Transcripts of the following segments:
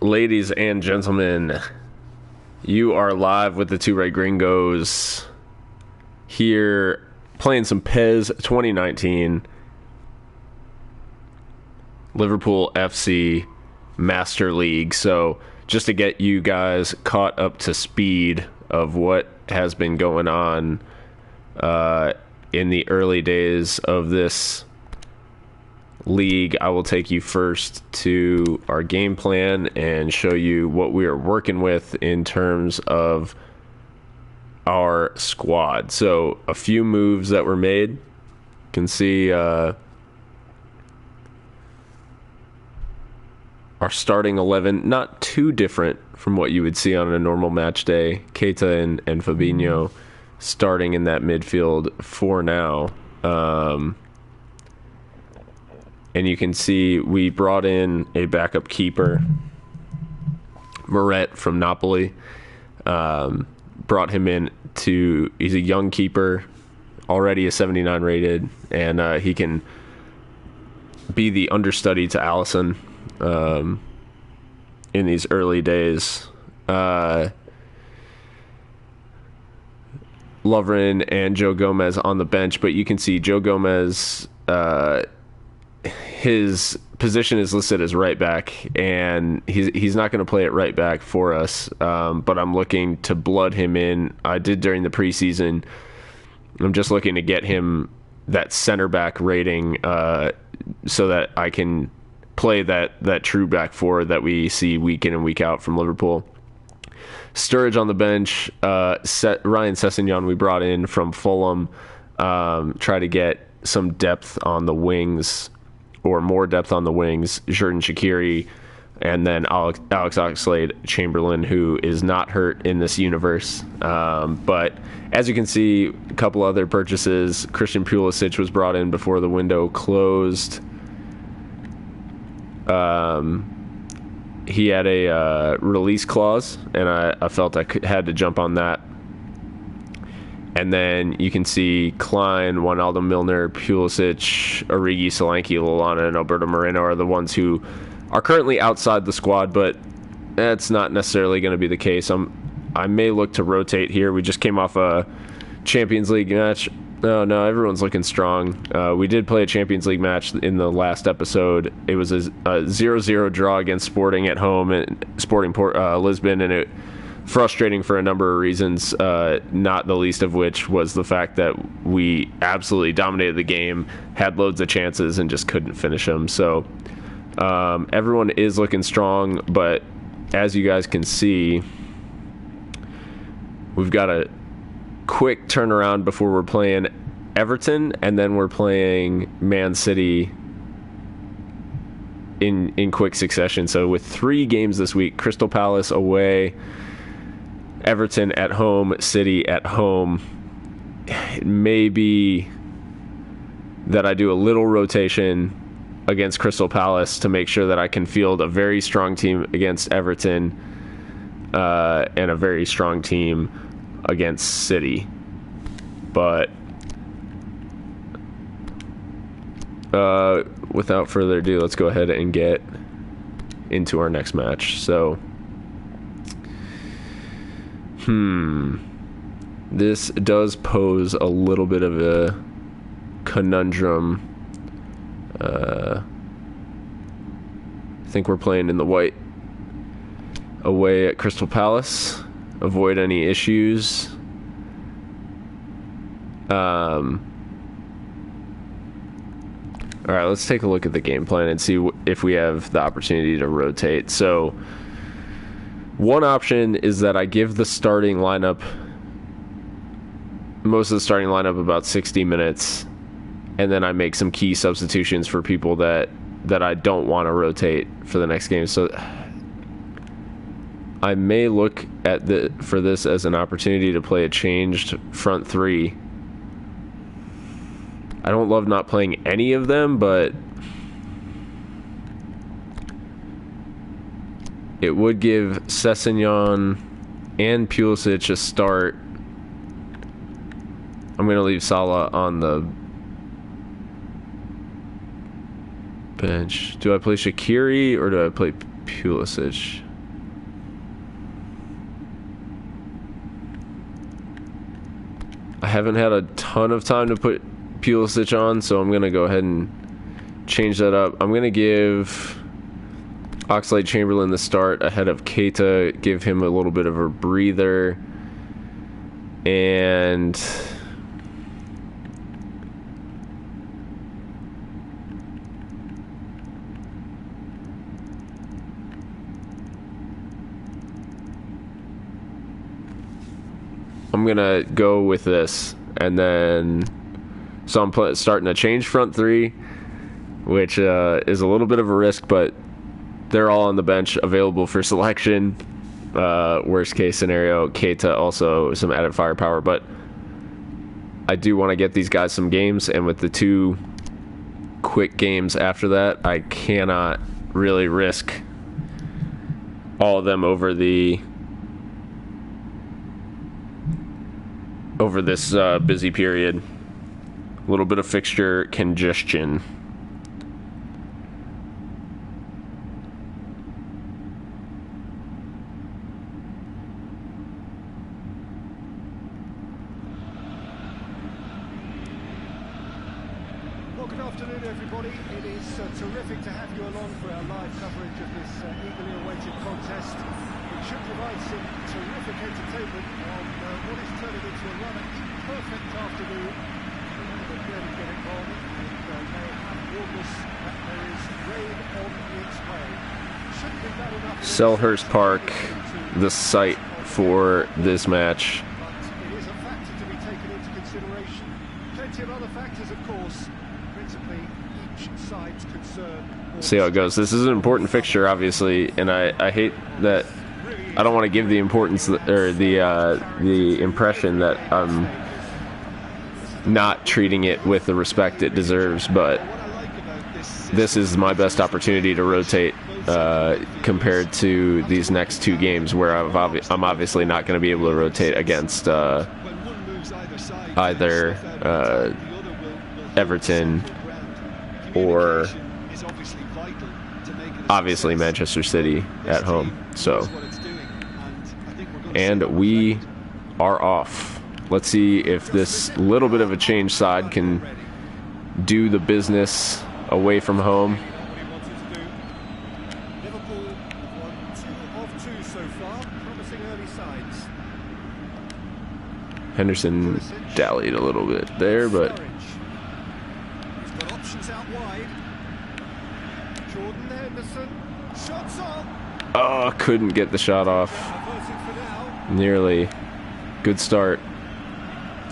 Ladies and gentlemen, you are live with the Two Red Gringos here playing some PES2019 Liverpool FC Master League. So just to get you guys caught up to speed of what has been going on in the early days of this league, I will take you first to our game plan and show you what we are working with in terms of our squad. So a few moves that were made. You can see our starting 11, not too different from what you would see on a normal match day. Keita and Fabinho starting in that midfield for now. And you can see we brought in a backup keeper, Moret from Napoli. Brought him in he's a young keeper, already a 79 rated, and he can be the understudy to Alisson in these early days. Lovren and Joe Gomez on the bench, but you can see Joe Gomez, his position is listed as right back, and he's not going to play at right back for us, but I'm looking to blood him in. I did during the preseason. I'm just looking to get him that center back rating so that I can play that true back four that we see week in and week out from Liverpool. Sturridge on the bench. Ryan Sessegnon we brought in from Fulham. Try to get some depth on the wings, or more depth on the wings. Xherdan Shaqiri, and then Alex Oxlade-Chamberlain, who is not hurt in this universe. But as you can see, a couple other purchases. Christian Pulisic was brought in before the window closed. He had a release clause, and I felt I had to jump on that. And then you can see Klein, Wijnaldum, Milner, Pulisic, Origi, Solanke, Lallana, and Alberto Moreno are the ones who are currently outside the squad, but that's not necessarily going to be the case. I may look to rotate here. We just came off a Champions League match. No, everyone's looking strong. We did play a Champions League match in the last episode. It was a 0-0 draw against Sporting at home, and Sporting Lisbon, and it frustrating for a number of reasons, not the least of which was the fact that we absolutely dominated the game, had loads of chances, and just couldn't finish them. So everyone is looking strong, but as you guys can see, we've got a quick turnaround before we're playing Everton, and then we're playing Man City in quick succession. So with 3 games this week: Crystal Palace away, Everton at home, City at home. It may be that I do a little rotation against Crystal Palace to make sure that I can field a very strong team against Everton and a very strong team against City. But without further ado, let's go ahead and get into our next match. So this does pose a little bit of a conundrum. I think we're playing in the white away at Crystal Palace. Avoid any issues. All right, let's take a look at the game plan and see if we have the opportunity to rotate. So one option is that I give the starting lineup, most of the starting lineup, about 60 minutes, and then I make some key substitutions for people that I don't want to rotate for the next game. So I may look at for this as an opportunity to play a changed front 3. I don't love not playing any of them, but it would give Sessegnon and Pulisic a start. I'm going to leave Salah on the bench. Do I play Shaqiri or do I play Pulisic? haven't had a ton of time to put Pulisic on, so I'm going to go ahead and change that up. I'm going to give Oxlade-Chamberlain the start ahead of Keita, give him a little bit of a breather. And I'm gonna go with this, and then so I'm starting to change front three, which is a little bit of a risk, but they're all on the bench available for selection. Worst case scenario, Keita also some added firepower, but I do want to get these guys some games, and with the 2 quick games after that, I cannot really risk all of them over this busy period. A little bit of fixture congestion. Well, good afternoon, everybody. It is terrific to have you along for our live coverage of this eagerly awaited contest. It should provide some terrific entertainment on what is turning into a rather perfect afternoon. But clearly getting on, and they have warned us that there is rain on its way. Shouldn't be bad enough. Selhurst Park, the site for this match. But it is a factor to be taken into consideration. Plenty of other factors, of course. Principally, each side's concern. See how it goes. This is an important fixture, obviously, and I hate that. I don't want to give the importance or the impression that I'm not treating it with the respect it deserves, but this is my best opportunity to rotate compared to these next 2 games where I'm obviously not going to be able to rotate against either Everton or obviously Manchester City at home. So, and we are off. Let's see if this little bit of a change side can do the business away from home. Liverpool won 2 of 2 so far, promising early signs. Henderson dallied a little bit there, but He's got options out wide. Jordan Henderson, shots on. couldn't get the shot off. Averted for now. Nearly. Good start.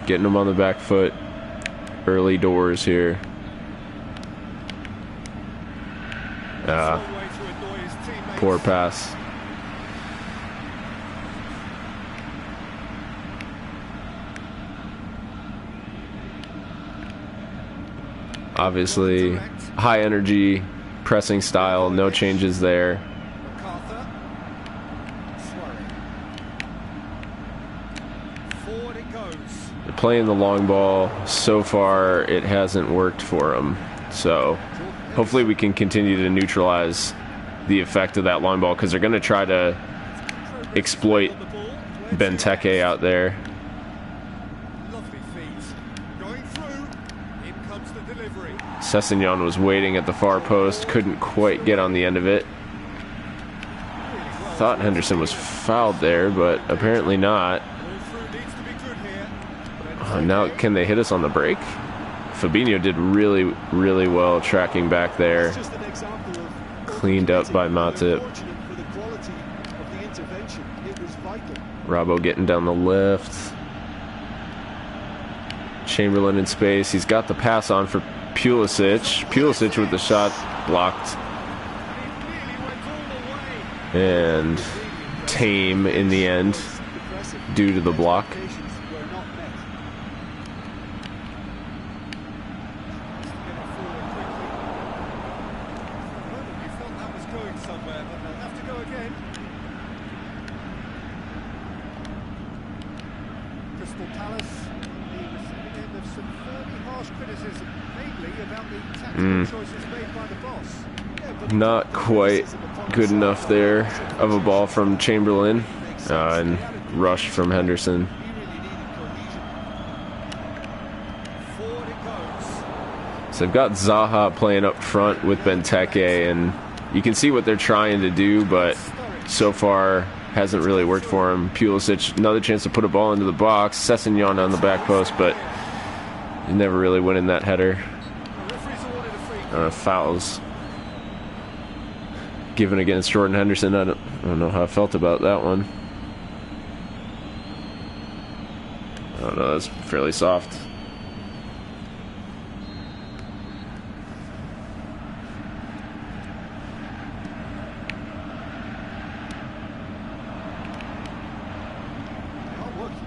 Getting him on the back foot. Early doors here. Long way to annoy his teammates. Poor pass. Obviously, high energy, pressing style, no changes there. MacArthur. Suarez. Forward it goes. Playing the long ball, so far it hasn't worked for him. So hopefully we can continue to neutralize the effect of that long ball, because they're going to try to exploit Benteke out there. Lovely feet. Going through. In comes the delivery. Sessegnon was waiting at the far post, couldn't quite get on the end of it. Thought Henderson was fouled there, but apparently not. Now can they hit us on the break? Fabinho did really, really well tracking back there. Cleaned up by Matip. Robbo getting down the left. Chamberlain in space. He's got the pass on for Pulisic. Pulisic with the shot blocked. And tame in the end due to the block. Not quite good enough there of a ball from Chamberlain and rush from Henderson. So they've got Zaha playing up front with Benteke, and you can see what they're trying to do, but so far hasn't really worked for him. Pulisic, another chance to put a ball into the box. Sessegnon on the back post, but he never really winning that header. Fouls given against Jordan Henderson. I don't know how I felt about that one. I don't know, that's fairly soft.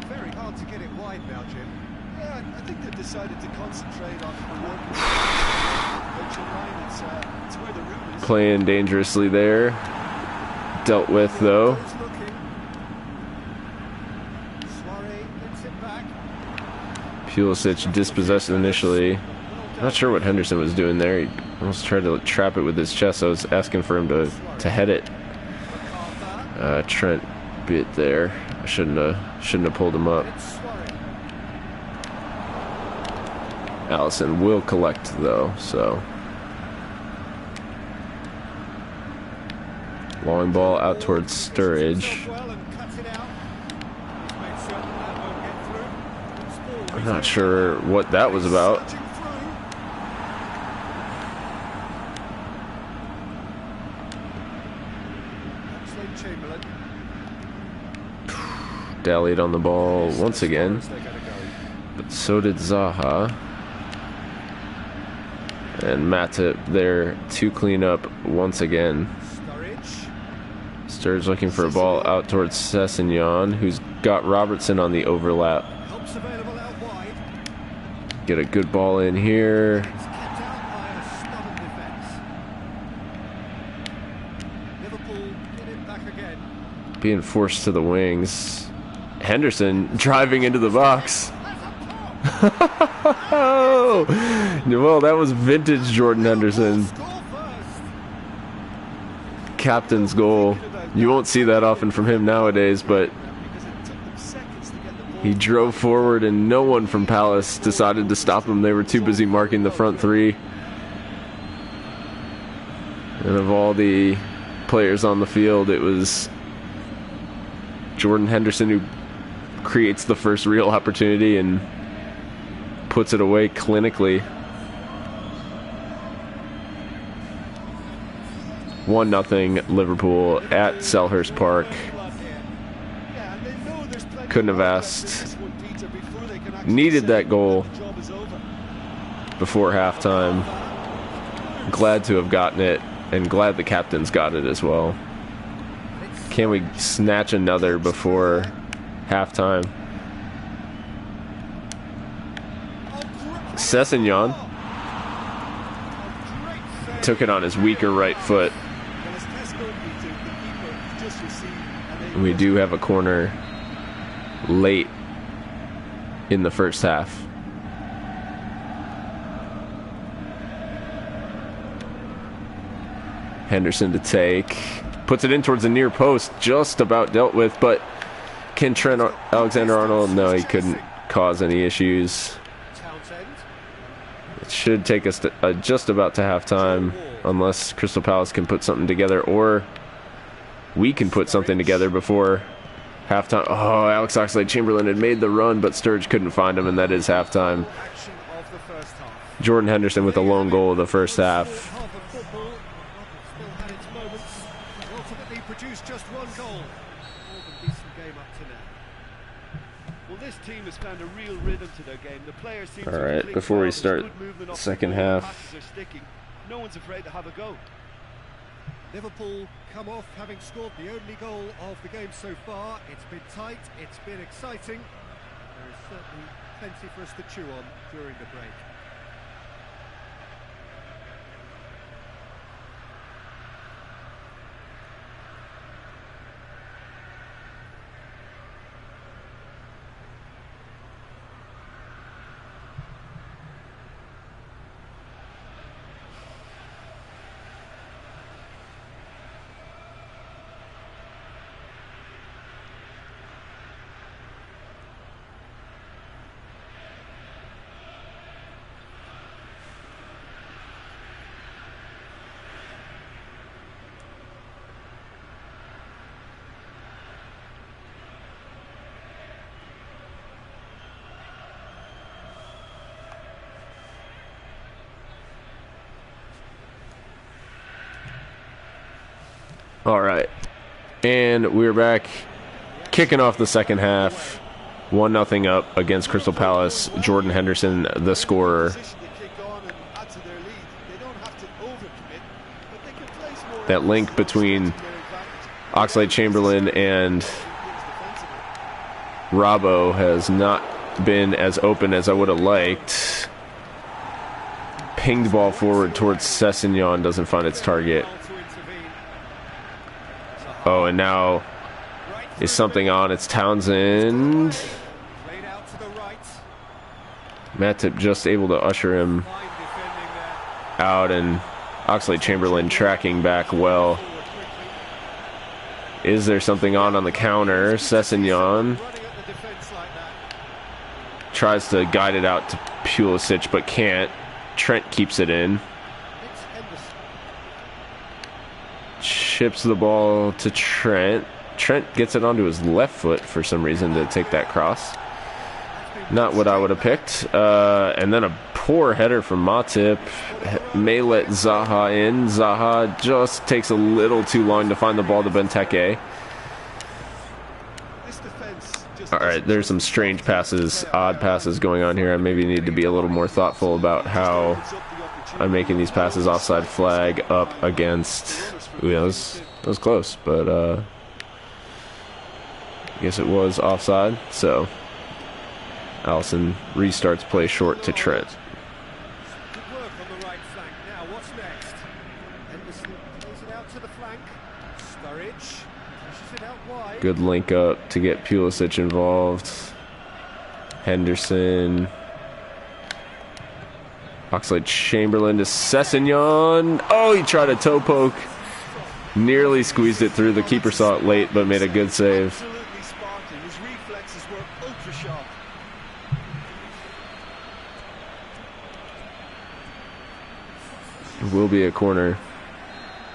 Very hard to get it wide now, Jim. Yeah, I think they've decided to concentrate on the work. It's where the room is. Playing dangerously there. Dealt with, though. Pulisic dispossessed initially. Not sure what Henderson was doing there. He almost tried to trap it with his chest. I was asking for him to head it. Trent bit there. I shouldn't have pulled him up. Allison will collect though, so long ball out towards Sturridge. I'm not sure what that was about. Dallied on the ball once again, but so did Zaha. And Matip there to clean up once again. Sturridge looking for a ball out towards Sessegnon, who's got Robertson on the overlap. Get a good ball in here. Being forced to the wings. Henderson driving into the box. Oh, well, that was vintage Jordan Henderson. Captain's goal. You won't see that often from him nowadays, but he drove forward and no one from Palace decided to stop him. They were too busy marking the front three. And of all the players on the field, it was Jordan Henderson who creates the first real opportunity and puts it away clinically. 1-0 Liverpool at Selhurst Park. Couldn't have asked. Needed that goal before halftime. Glad to have gotten it, and glad the captain's got it as well. Can we snatch another before halftime? Sessegnon took it on his weaker right foot. We do have a corner late in the first half. Henderson to take. Puts it in towards the near post. Just about dealt with, but can Trent Alexander-Arnold? No, he couldn't cause any issues. It should take us to, just about to halftime, unless Crystal Palace can put something together, or we can put something together before halftime. Oh, Alex Oxlade-Chamberlain had made the run, but Sturridge couldn't find him, and that is halftime. Jordan Henderson with a lone goal of the first half. Produced just one goal. More than decent game up to now. Well, this team has found a real rhythm to their game. The players seem all right, before we start the second half. No one's afraid to have a go. Liverpool come off having scored the only goal of the game so far. It's been tight, it's been exciting. There is certainly plenty for us to chew on during the break. All right, and we're back, kicking off the second half. 1-0 up against Crystal Palace. Jordan Henderson, the scorer. That link between Oxlade-Chamberlain and Robbo has not been as open as I would have liked. Pinged ball forward towards Sessegnon, doesn't find its target. Oh, and now is something on. It's Townsend. Matip just able to usher him out, and Oxlade-Chamberlain tracking back well. Is there something on the counter? Sessegnon tries to guide it out to Pulisic, but can't. Trent keeps it in. Chips the ball to Trent. Trent gets it onto his left foot for some reason to take that cross. Not what I would have picked. And then a poor header from Matip. May let Zaha in. Zaha just takes a little too long to find the ball to Benteke. All right, there's some strange passes, odd passes going on here. I maybe need to be a little more thoughtful about how I'm making these passes. Offside flag up against... Ooh, yeah, that was close, but I guess it was offside. So Allison restarts play short to Trent. Good work on the right flank. Now, what's next? Henderson plays it out to the flank. Sturridge pushes it out wide. Good link up to get Pulisic involved. Henderson. Oxlade-Chamberlain to Sessegnon. Oh, he tried a toe poke. Nearly squeezed it through. The keeper saw it late, but made a good save. Absolutely sparkling. His reflexes were ultra sharp. It will be a corner.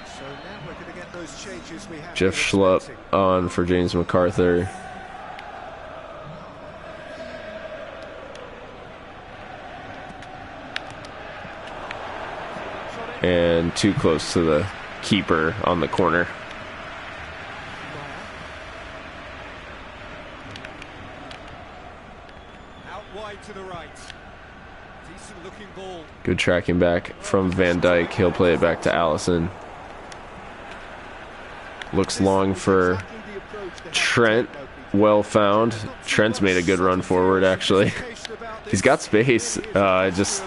So now we're going to get those changes we have. Jeff Schlupp on for James MacArthur. And too close to the keeper on the corner. Out wide to the right. Decent looking ball. Good tracking back from Van Dijk. He'll play it back to Allison. Looks long for Trent. Well found. Trent's made a good run forward, actually. He's got space. Just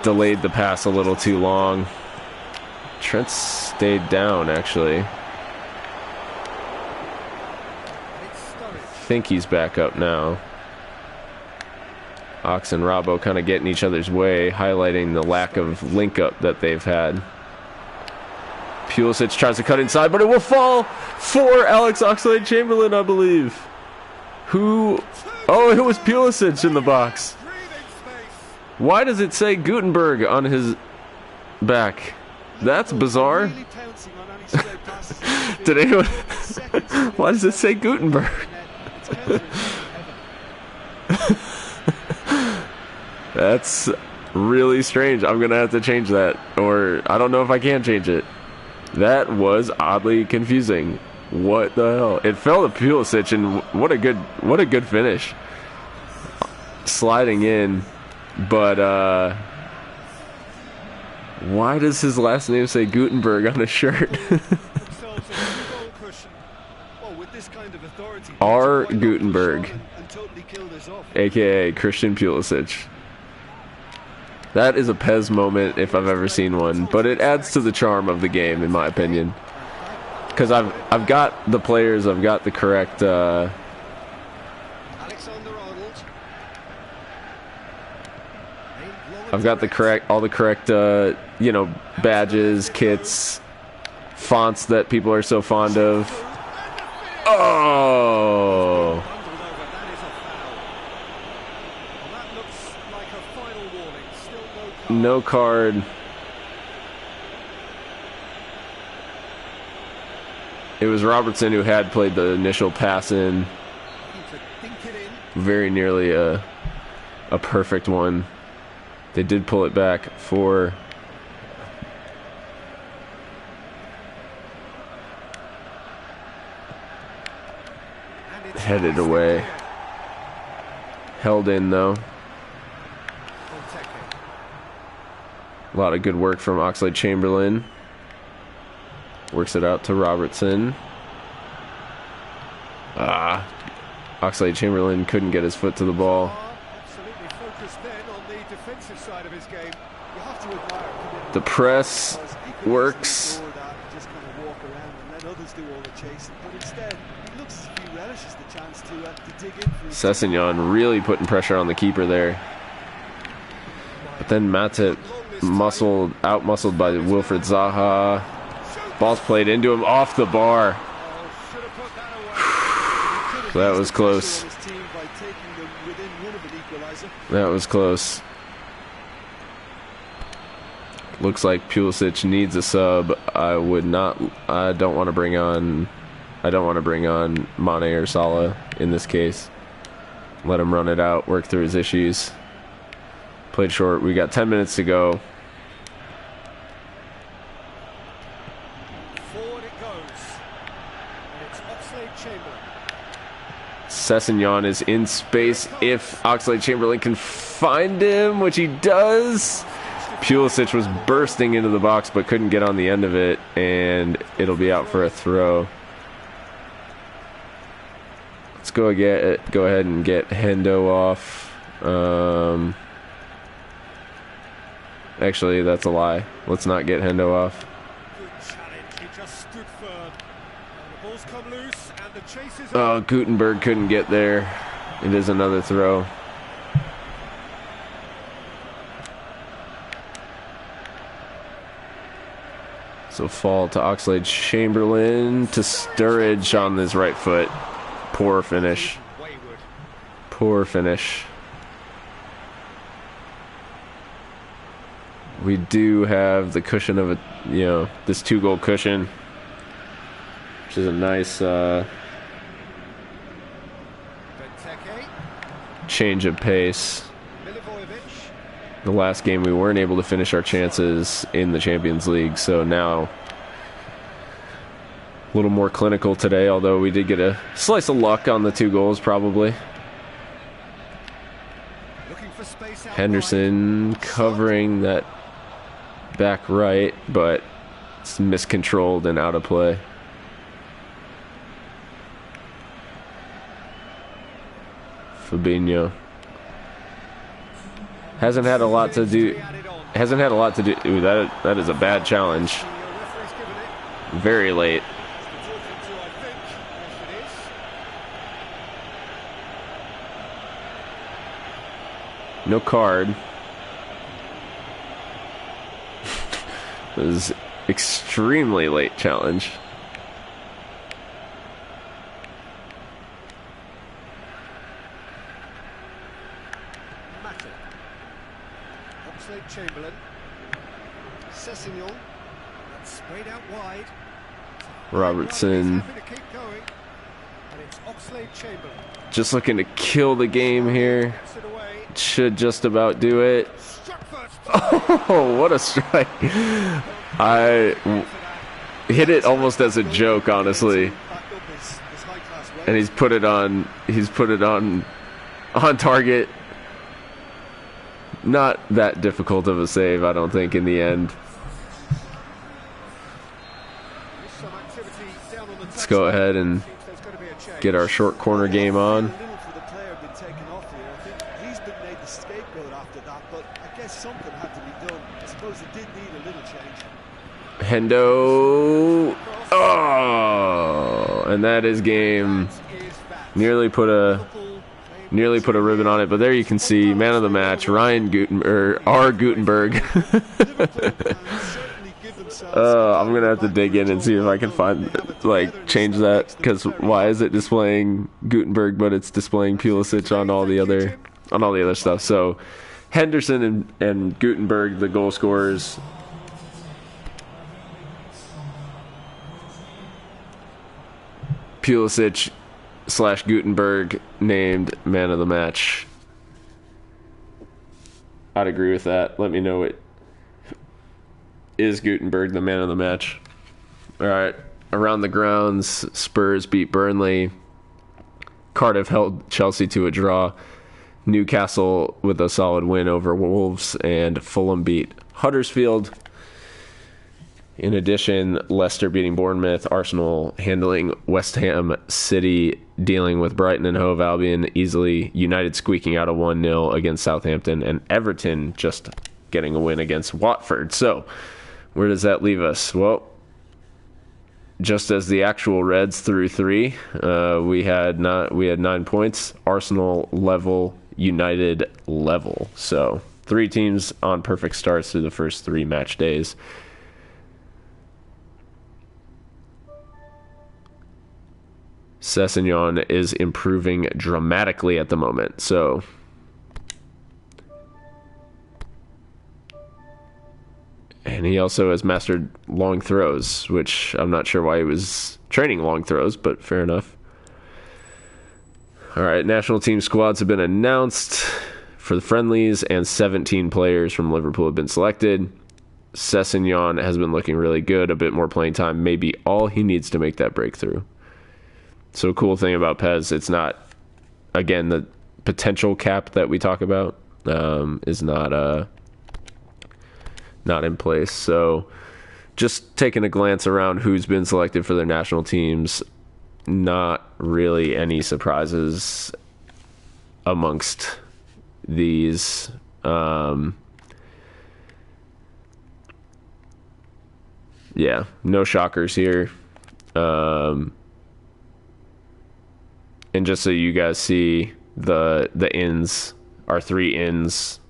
delayed the pass a little too long. Trent stayed down, actually. I think he's back up now. Ox and Robbo kind of getting each other's way, highlighting the lack of link-up that they've had. Pulisic tries to cut inside, but it will fall for Alex Oxlade-Chamberlain, I believe. Who... Oh, it was Pulisic in the box. Why does it say Gutenberg on his back? That's bizarre. Did anyone... Why does it say Gutenberg? That's really strange. I'm going to have to change that. Or I don't know if I can change it. That was oddly confusing. What the hell? It fell to Pulisic, and what a good finish. Sliding in. But why does his last name say Gutenberg on his shirt? R. Gutenberg, aka Christian Pulisic. That is a PES moment if I've ever seen one, but it adds to the charm of the game, in my opinion. Because I've got the players, I've got the correct all the correct you know, badges, kits, fonts that people are so fond of. Oh! No card. It was Robertson who had played the initial pass in. Very nearly a perfect one. They did pull it back for Headed away. Held in though. A lot of good work from Oxlade-Chamberlain. Works it out to Robertson. Oxlade-Chamberlain couldn't get his foot to the ball. Absolutely focused then on the defensive side of his game. You have to admire the press works. Just kind of walk around and let others do all the chasing, but instead he looks as if he relishes the chance to dig in for his Sessegnon really putting pressure on the keeper there. But then Matip out-muscled by Wilfred Zaha. Ball's played into him off the bar. That was close. That was close. Looks like Pulisic needs a sub. I don't want to bring on Mane or Salah in this case. Let him run it out, work through his issues. Played short. We got 10 minutes to go. Forward it goes. And it's Oxlade-Chamberlain. Sessegnon is in space if Oxlade-Chamberlain can find him, which he does. Pulisic was bursting into the box but couldn't get on the end of it, and it'll be out for a throw. Let's go ahead and get Hendo off. Actually, that's a lie. Let's not get Hendo off. Good challenge. He just stood firm. And the ball's come loose, and the chase is Oh, Gutenberg couldn't get there. It is another throw. So fall to Oxlade-Chamberlain to Sturridge on his right foot. Poor finish. wayward. Poor finish. We do have the cushion of this 2-goal cushion, which is a nice Benteke. change of pace. Milivojevic. The last game we weren't able to finish our chances in the Champions League, so now a little more clinical today, although we did get a slice of luck on the 2 goals probably. Looking for space out Henderson wide. covering that back right, but it's miscontrolled and out of play. Fabinho hasn't had a lot to do. Ooh, that is a bad challenge. The referee's given it. Very late. Talking to, I think. Yes, it is. No card. It was extremely late challenge. Matip. Oxlade-Chamberlain. Sessegnon. That's sprayed out wide. Robertson Happy to keep going. And it's Oxlade-Chamberlain. just looking to kill the game here. Gets it away. Should just about do it. Struck first. Oh, what a strike. I hit it almost as a joke, honestly. back up his high-class way. And he's put it on target. Not that difficult of a save, I don't think, in the end. Some activity down on the Let's go ahead and Seems there's going to be a change. get our short corner game on. A little for the player been taken off here. I think he's been made the scapegoat after that, but I guess something had to be done. I suppose it did need a little change. Hendo. Oh, and that is game. Nearly put a ribbon on it, but there you can see man of the match, Ryan Gutenberg. I'm gonna have to dig in and see if I can change that, because why is it displaying Gutenberg but it's displaying Pulisic on all the other stuff? So Henderson and Gutenberg, the goal scorers. Pulisic / Gutenberg named man of the match. I'd agree with that. Let me know it. Is Gutenberg the man of the match? All right. Around the grounds, Spurs beat Burnley Cardiff held Chelsea to a draw. Newcastle with a solid win over Wolves, and Fulham beat Huddersfield. In addition, Leicester beating Bournemouth, Arsenal handling West Ham, City dealing with Brighton and Hove Albion easily, United squeaking out a 1-0 against Southampton, and Everton just getting a win against Watford. So, where does that leave us? Well, just as the actual Reds threw 3, we had 9 points. Arsenal level, United level. So, 3 teams on perfect starts through the first 3 match days. Sessegnon is improving dramatically at the moment. So, and he also has mastered long throws, which I'm not sure why he was training long throws, but fair enough. All right, national team squads have been announced for the friendlies, and 17 players from Liverpool have been selected. Sessegnon has been looking really good. A bit more playing time may be all he needs to make that breakthrough. So, cool thing about PES, it's not, again, the potential cap that we talk about is not in place. So, just taking a glance around who's been selected for their national teams, not really any surprises amongst these. Yeah, no shockers here. And just so you guys see, the ins are 3 ins,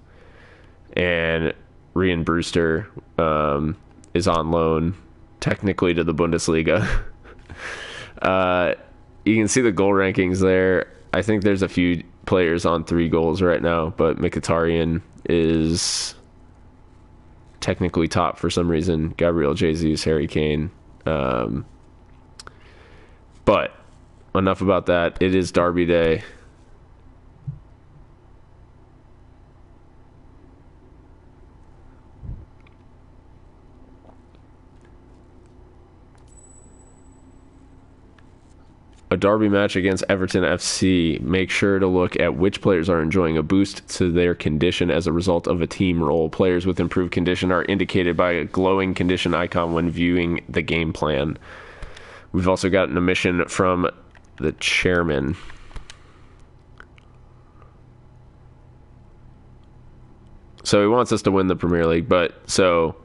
and Rian Brewster is on loan, technically, to the Bundesliga. You can see the goal rankings there. I think there's a few players on 3 goals right now, but Mkhitaryan is technically top for some reason. Gabriel Jesus, Harry Kane. But enough about that. It is Derby Day. A derby match against Everton FC. Make sure to look at which players are enjoying a boost to their condition as a result of a team role. Players with improved condition are indicated by a glowing condition icon when viewing the game plan. We've also gotten a mission from the chairman. So he wants us to win the Premier League, but so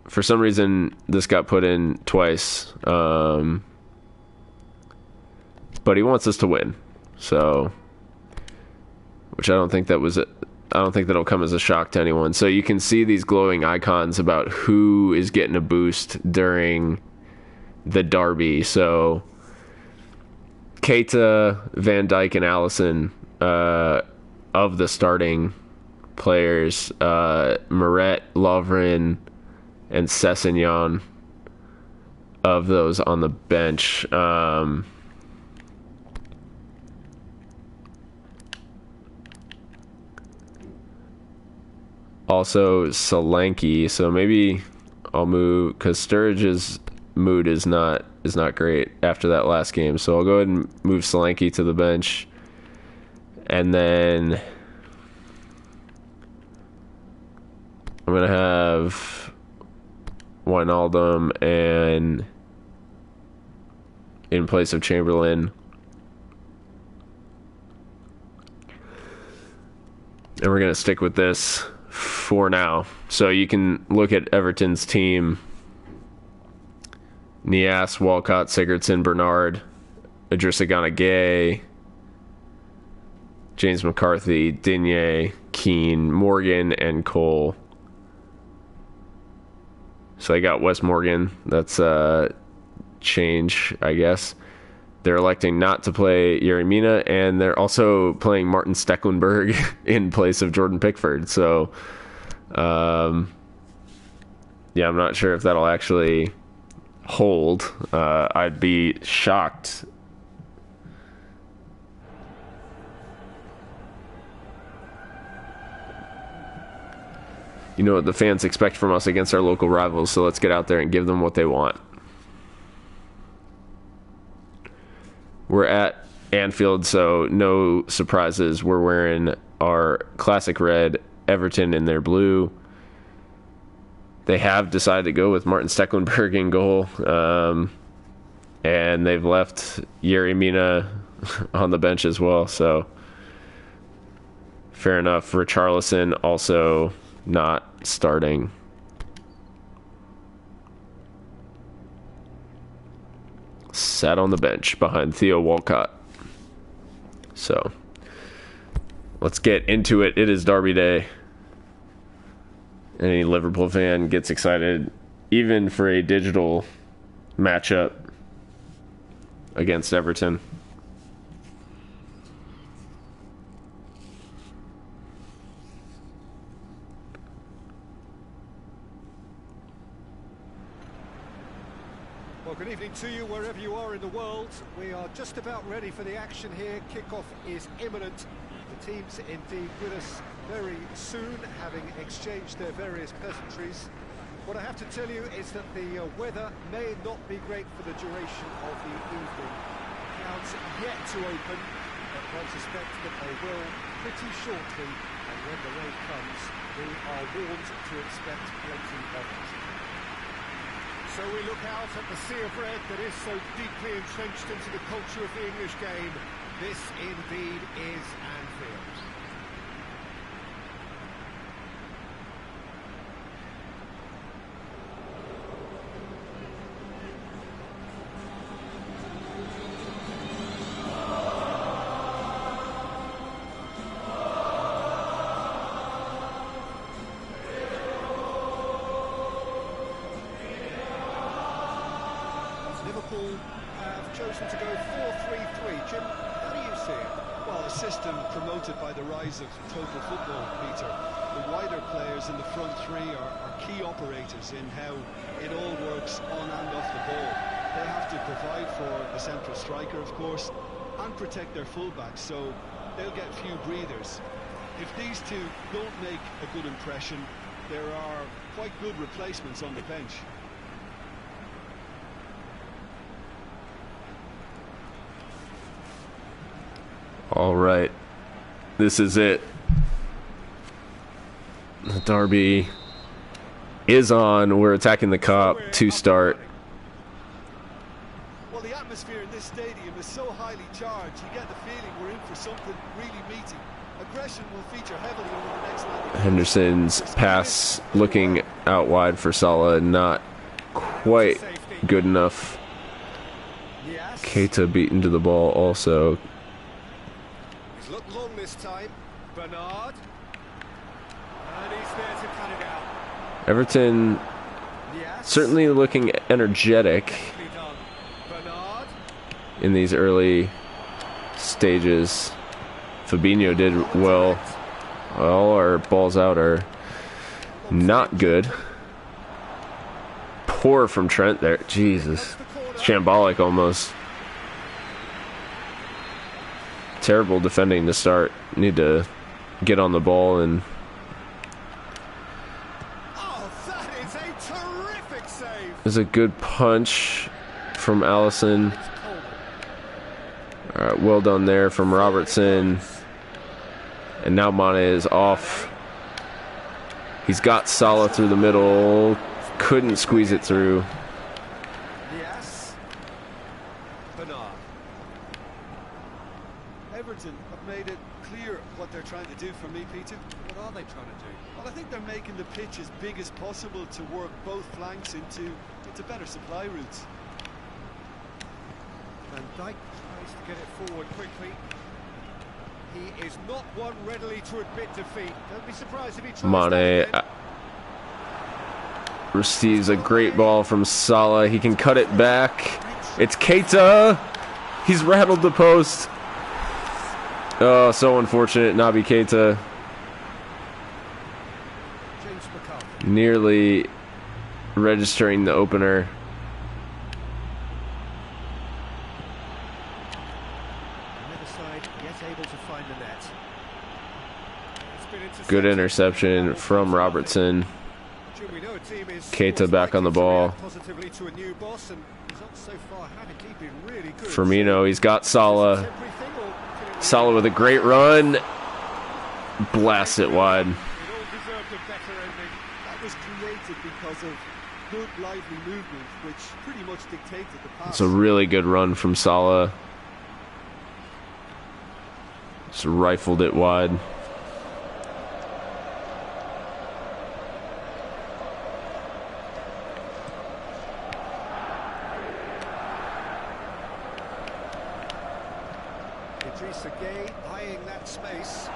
for some reason this got put in twice. But he wants us to win. So, which I don't think that'll come as a shock to anyone. So you can see these glowing icons about who is getting a boost during the derby. So Keita, Van Dijk, and Alisson of the starting players, Meret, Lovren, and Sessegnon of those on the bench. Also Solanke, so maybe I'll move, because Sturridge's mood is not great after that last game, so I'll go ahead and move Solanke to the bench, and then I'm gonna have Wijnaldum and in place of Chamberlain, and we're gonna stick with this for now. So you can look at Everton's team: Niasse, Walcott, Sigurdsson, Bernard, Idrissa Gana Gueye, James McCarthy, Digne, Keane, Morgan, and Cole. So they got Wes Morgan. That's a change, I guess. They're electing not to play Yerry Mina, and they're also playing Martin Stecklenburg in place of Jordan Pickford. So, yeah, I'm not sure if that'll actually hold. I'd be shocked. You know what the fans expect from us against our local rivals, so let's get out there and give them what they want. We're at Anfield, so no surprises. We're wearing our classic red, Everton in their blue. They have decided to go with Martin Stecklenberg in goal, and they've left Yerry Mina on the bench as well, so fair enough. Richarlison also not starting. Sat on the bench behind Theo Walcott. So let's get into it. It is Derby Day. Any Liverpool fan gets excited, even for a digital matchup against Everton. Well, good evening to you wherever you are in the world. We are just about ready for the action here. Kickoff is imminent. The teams indeed with us very soon, having exchanged their various pleasantries. What I have to tell you is that the weather may not be great for the duration of the evening. Clouds yet to open, but one suspects that they will pretty shortly. And when the rain comes, we are warned to expect plenty of it. So we look out at the sea of red that is so deeply entrenched into the culture of the English game. This indeed is Anfield. Liverpool have chosen to go 4-3-3. Jim, how do you see it? Well, a system promoted by the rise of total football, Peter. The wider players in the front three are key operators in how it all works on and off the ball. They have to provide for the central striker, of course, and protect their fullbacks, so they'll get few breathers. If these two don't make a good impression, there are quite good replacements on the bench. All right, this is it. The derby is on. We're attacking the Kop to start. Well, the atmosphere in this stadium is so highly charged, you get the feeling we're in for something really meaty. Aggression will feature heavily over the next 90 minutes. Henderson's pass looking out wide for Salah, not quite good enough. Yes. Keita beaten to the ball also. He's looked long this time. Bernard. And he's there to cut it out. Everton Yes. certainly looking energetic Nicely done. Bernard. in these early stages. Fabinho did well. All our balls out are not good. Poor from Trent there. Jesus. Shambolic almost. Terrible defending to start. Need to get on the ball and... Oh, that is a terrific save. There's a good punch from Allison. All right, well done there from Robertson. And now Mane is off. He's got Salah through the middle. Couldn't squeeze it through. Yes. Bernard. Everton have made it clear what they're trying to do for me, Peter. What are they trying to do? Well, I think they're making the pitch as big as possible to work both flanks into better supply routes. Van Dijk tries to get it forward quickly. He is not one readily to admit defeat. Don't be surprised if he tries Mane that again. receives a great ball from Salah. He can cut it back. It's Keita. He's rattled the post. Oh, so unfortunate. Naby Keita James McCarthy. nearly registering the opener. Another side yet able to find the net. It's been intercepted. Good interception from Robertson. Jim, we know a team is Keita always back on the likely to ball. react positively to a new boss, and Firmino, he's got Salah. Salah with a great run. Blasts it wide. That was created because of good, lively movement, which pretty much dictated the pass. It's a really good run from Salah. Just rifled it wide. Eyeing that space.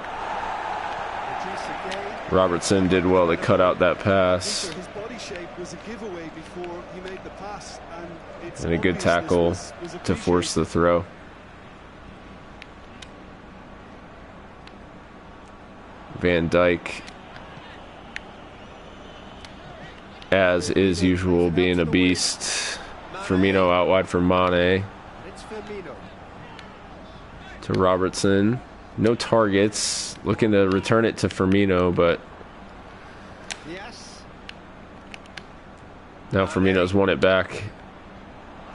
Robertson did well to cut out that pass. His body shape was a giveaway before he made the pass, and a good tackle to force the throw. Van Dijk, as is usual, being a beast. Firmino out wide for Mane. It's Firmino. To Robertson. No targets. Looking to return it to Firmino, but Yes. now Firmino's won it back.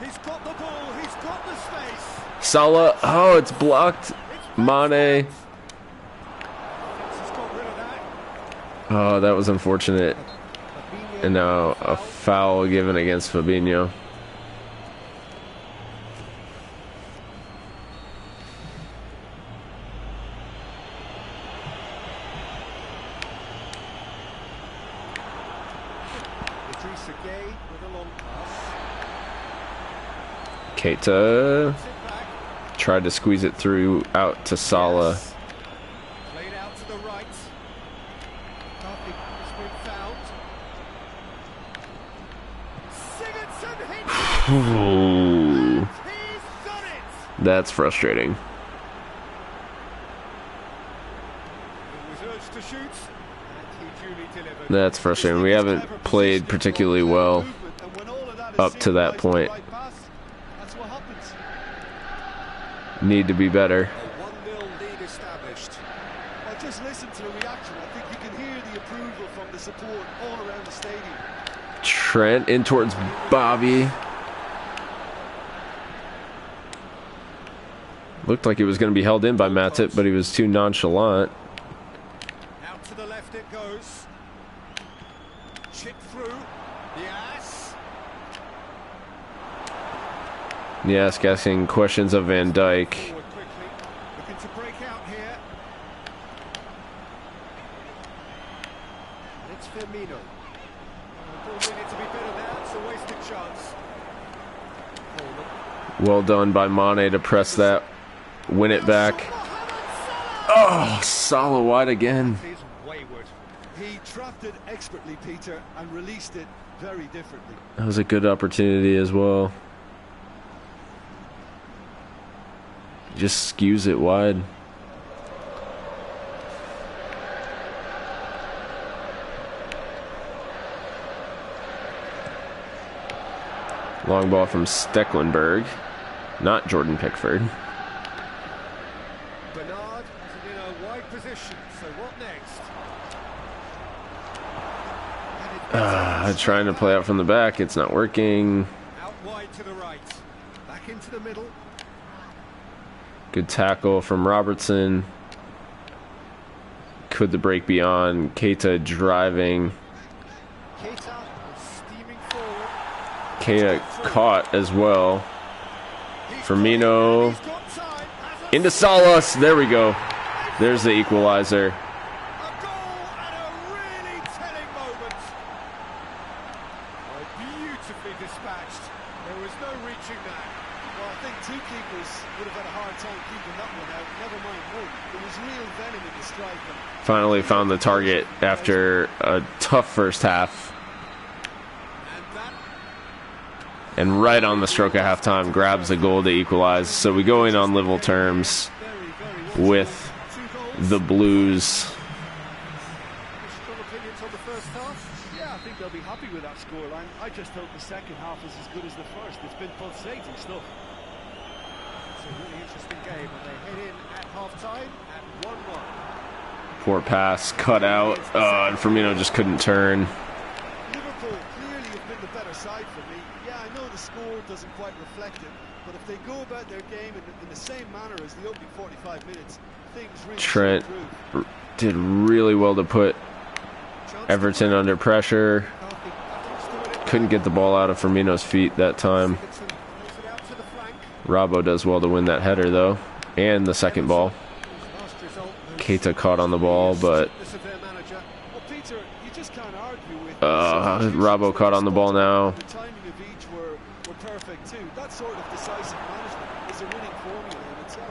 He's got the ball. He's got the space. Salah. Oh, it's blocked. Mane. He's got rid of that. Oh, that was unfortunate. And now a foul given against Fabinho. Keita tried to squeeze it through out to Salah. Yes. Played out to the right. Nothing has been found. Sigurdsson hits Ooh, it. He's done it. that's frustrating. He was urged to shoot, and he duly delivered. That's frustrating. We haven't played particularly well up to that point. That's what happens. Need to be better. A 1-0 lead established. Well, just listen to the reaction. I think you can hear the approval from the support all around the stadium. Trent in towards Bobby. Looked like it was going to be held in by Matip, but he was too nonchalant. Out to the left it goes. Chip through. Yes. Yes, asking questions of Van Dijk. Forward quickly. Looking to break out here. And it's Firmino. The ball needed to be better there. It's a wasted chance. Coleman. Well done by Mane to press that. Win it back. Oh, Salah wide again. He's wayward. He trapped it expertly, Peter, and released it very differently. That was a good opportunity as well. Just skews it wide. Long ball from Stecklenburg, not Jordan Pickford. Bernard is in a wide position, so what next? Trying to play out from the back, it's not working. Out wide to the right. Back into the middle. Good tackle from Robertson. Could the break be on? Keita driving. Keita steaming forward. Keita caught as well. Firmino He's got time. Has a into Salah. There we go. There's the equalizer. goal and a really telling moment. Beautifully dispatched. There was no reaching that. Well, I think two keepers would have had a hard time keeping that one out. Never mind one. There was real venom in the strike. Finally found the target after a tough first half. And that And right on the stroke of halftime, grabs the goal to equalize. So we go in on level terms with the Blues. Strong opinions on the first half? Yeah, I think they'll be happy with that scoreline. I just hope the second half is as good as the first. It's been pulsating stuff. It's a really interesting game, and they head in at half-time at 1-1. Poor pass, cut out, and Firmino just couldn't turn. Liverpool clearly have been the better aside for me. Yeah, I know the score doesn't quite reflect it, but if they go about their game in the same manner as the opening 45 minutes, things really Trent did really well to put Everton under pressure. Couldn't get the ball out of Firmino's feet that time. Robbo does well to win that header, though, and the second ball. Keita caught on the ball, but Robbo caught on the ball now. The timing of each were perfect too. That sort of decisive management is a winning formula in itself.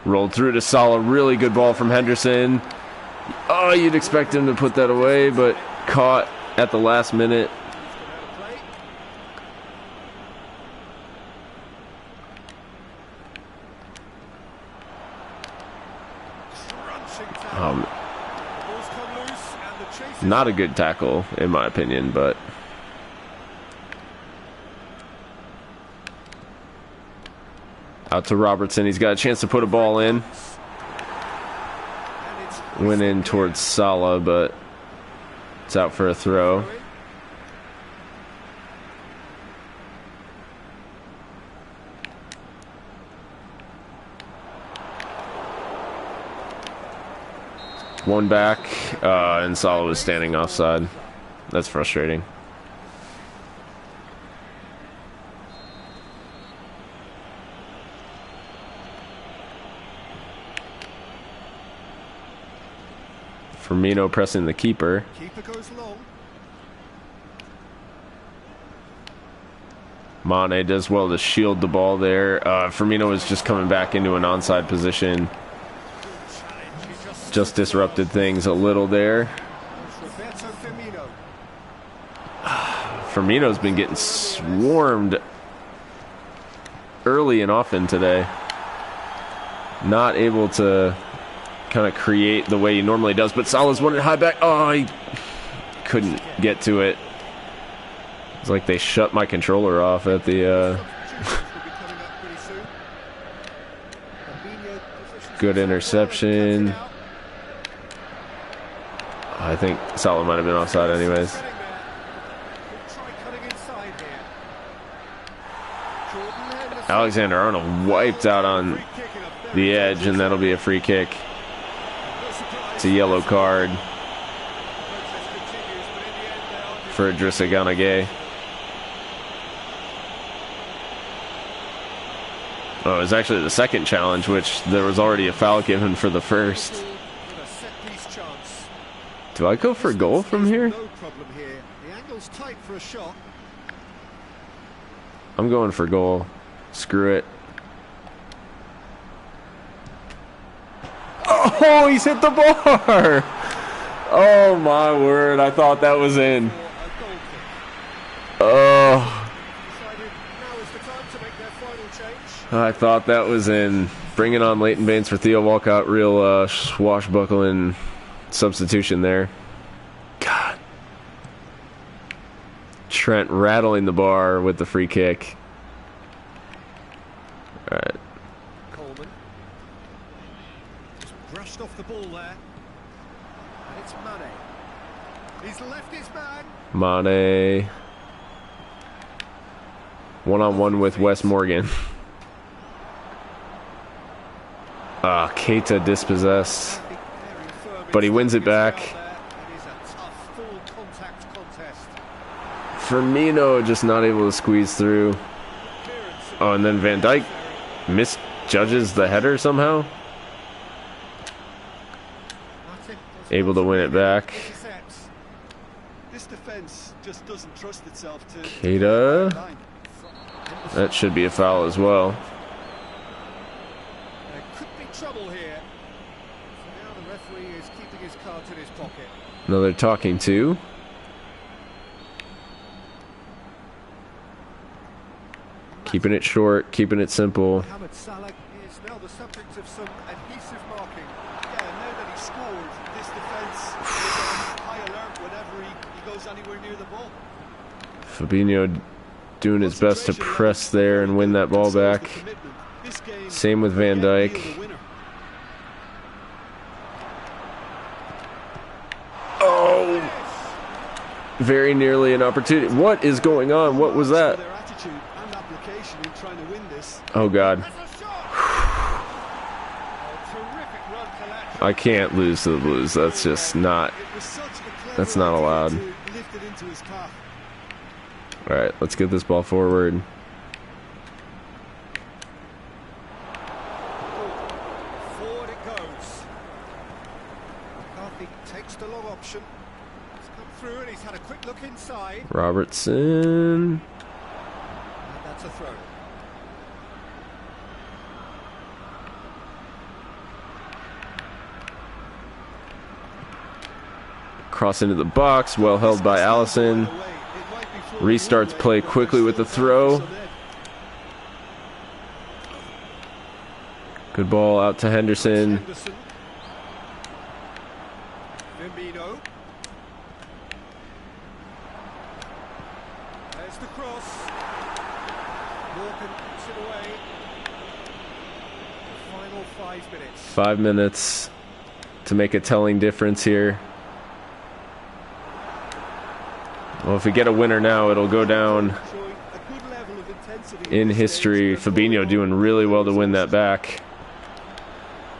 Rolled through to Salah. Really good ball from Henderson. Oh, you'd expect him to put that away, but caught at the last minute. Not a good tackle, in my opinion, but out to Robertson. He's got a chance to put a ball in. Went in towards Salah, but it's out for a throw. One back, and Salah was standing offside. That's frustrating. Firmino pressing the keeper. Keeper goes long. Mane does well to shield the ball there. Firmino is just coming back into an onside position. Just disrupted things a little there. Firmino's been getting swarmed early and often today. Not able to kind of create the way he normally does, but Salah's won it high back. Oh, he couldn't get to it. It's like they shut my controller off at the good interception. I think Salah might have been offside anyways. Alexander-Arnold wiped out on the edge, and that'll be a free kick. It's a yellow card for Idrissa Gana Gueye. Oh, it was actually the second challenge, which there was already a foul given for the first. Do I go for goal from here? No problem here. The angle's tight for a shot. I'm going for goal. Screw it. Oh, he's hit the bar! Oh my word, I thought that was in. Oh. I thought that was in. Bringing on Leighton Baines for Theo Walcott. Real swashbuckling substitution there. God. Trent rattling the bar with the free kick. All right. Coleman just brushed off the ball there, and it's Mane. He's left his man. Mane. One-on-one with Wes Morgan. Keita dispossessed. But he wins it back. Firmino just not able to squeeze through. Oh, and then Van Dijk misjudges the header somehow. Able to win it back. This defense just doesn't trust itself to Keita. That should be a foul as well. There could be trouble here. So now the referee is keeping his cards in his pocket. Another talking to. Keeping it short, keeping it simple. Mohamed Salah is now the subject of some adhesive marking. Yeah, now that he scored, this defense is on high alert whenever he goes anywhere near the ball. Fabinho doing his best to press there and win that ball back. Same with Van Dijk. Oh! Very nearly an opportunity. What is going on? What was that? Their attitude and application in trying to win this. Oh, God. I can't lose to the Blues. That's just not... That's not allowed. All right, let's get this ball forward. Forward it goes. McCarthy takes the long option. He's come through and he's had a quick look inside. Robertson. And that's a throw. Cross into the box, well held by Allison. Restarts play quickly with the throw. Good ball out to Henderson. Firmino. There's the cross. Morgan puts it away. The final 5 minutes. 5 minutes to make a telling difference here. Well, if we get a winner now, it'll go down in history. Fabinho doing really well to win that back.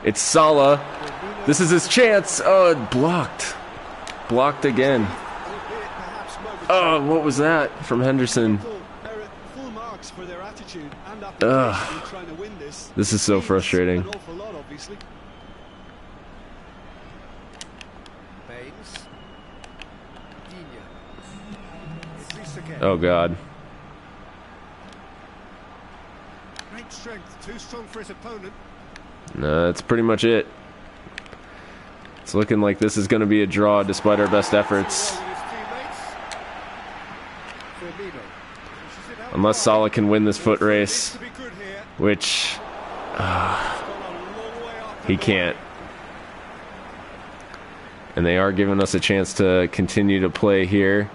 It's Salah. This is his chance. Oh, blocked. Blocked again. Oh, what was that from Henderson? Ugh. This is so frustrating. Oh, God. Great strength, too strong for his opponent. No, that's pretty much it. It's looking like this is going to be a draw despite our best efforts. Unless Salah can win this foot race, which he can't. And they are giving us a chance to continue to play here.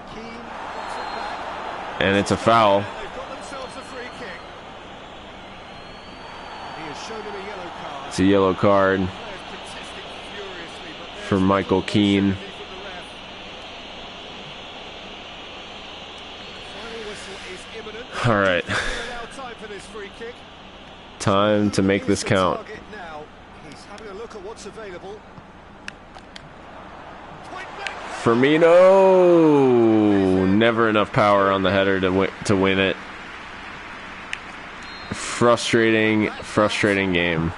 And it's a foul. It's a yellow card for Michael Keane. All right. Time to make this count. Firmino, never enough power on the header to win it. Frustrating game.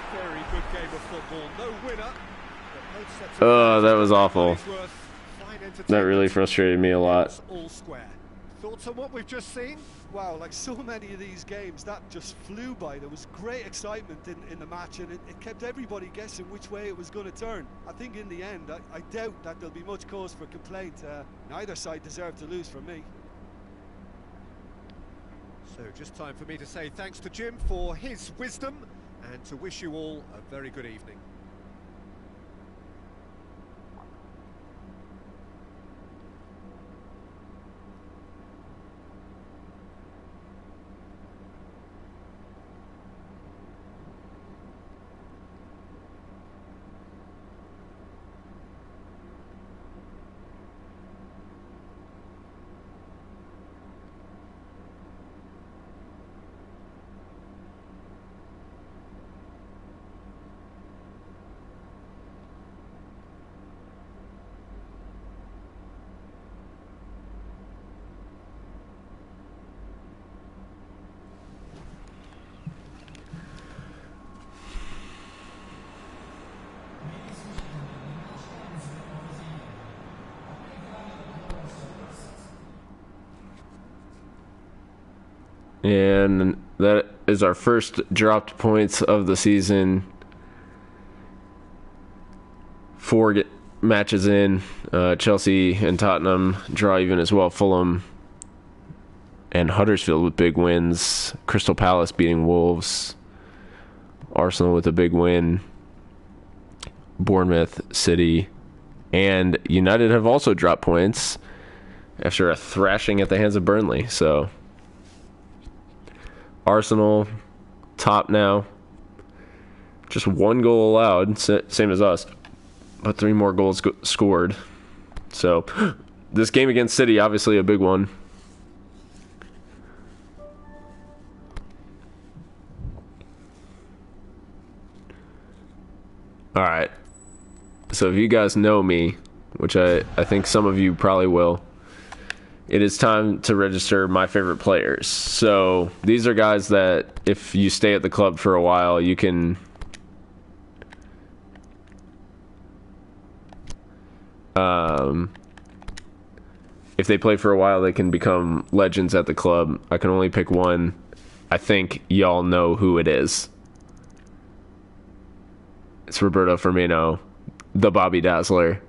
Oh, that was awful. That really frustrated me a lot. Thoughts on what we've just seen? Wow, like so many of these games, that just flew by. There was great excitement in the match, and it kept everybody guessing which way it was going to turn. I think in the end, I doubt that there'll be much cause for complaint. Neither side deserved to lose for me. So just time for me to say thanks to Jim for his wisdom and to wish you all a very good evening. And that is our first dropped points of the season. 4 matches in. Chelsea and Tottenham draw even as well. Fulham and Huddersfield with big wins. Crystal Palace beating Wolves. Arsenal with a big win. Bournemouth, City, and United have also dropped points after a thrashing at the hands of Burnley. So Arsenal top now. Just 1 goal allowed, same as us, but 3 more goals scored. So this game against City, obviously a big one. Alright. So if you guys know me, which I think some of you probably will, it is time to register my favorite players. So these are guys that if you stay at the club for a while, you can if they play for a while, they can become legends at the club. I can only pick one. I think y'all know who it is. It's Roberto Firmino, the Bobby Dazzler.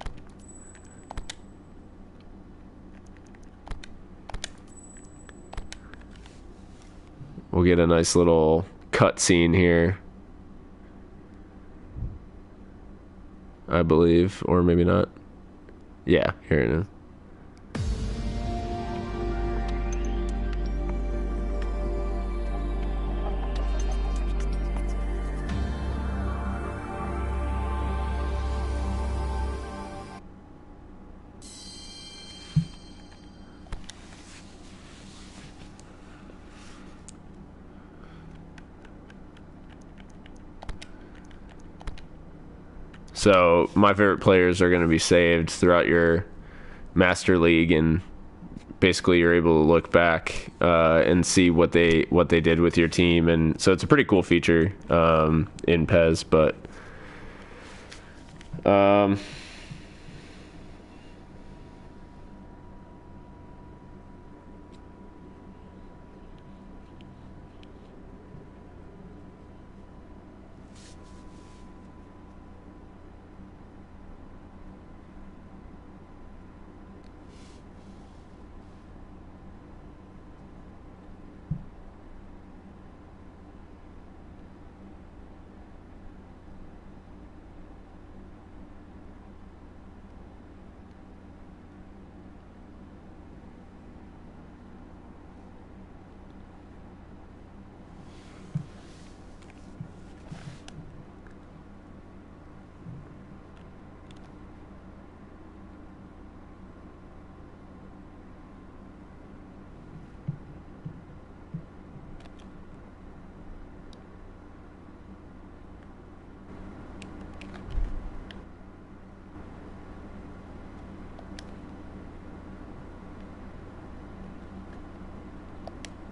We'll get a nice little cut scene here, I believe, or maybe not. Yeah, here it is. So my favorite players are going to be saved throughout your Master League, and basically you're able to look back and see what they did with your team. And so it's a pretty cool feature in PES, but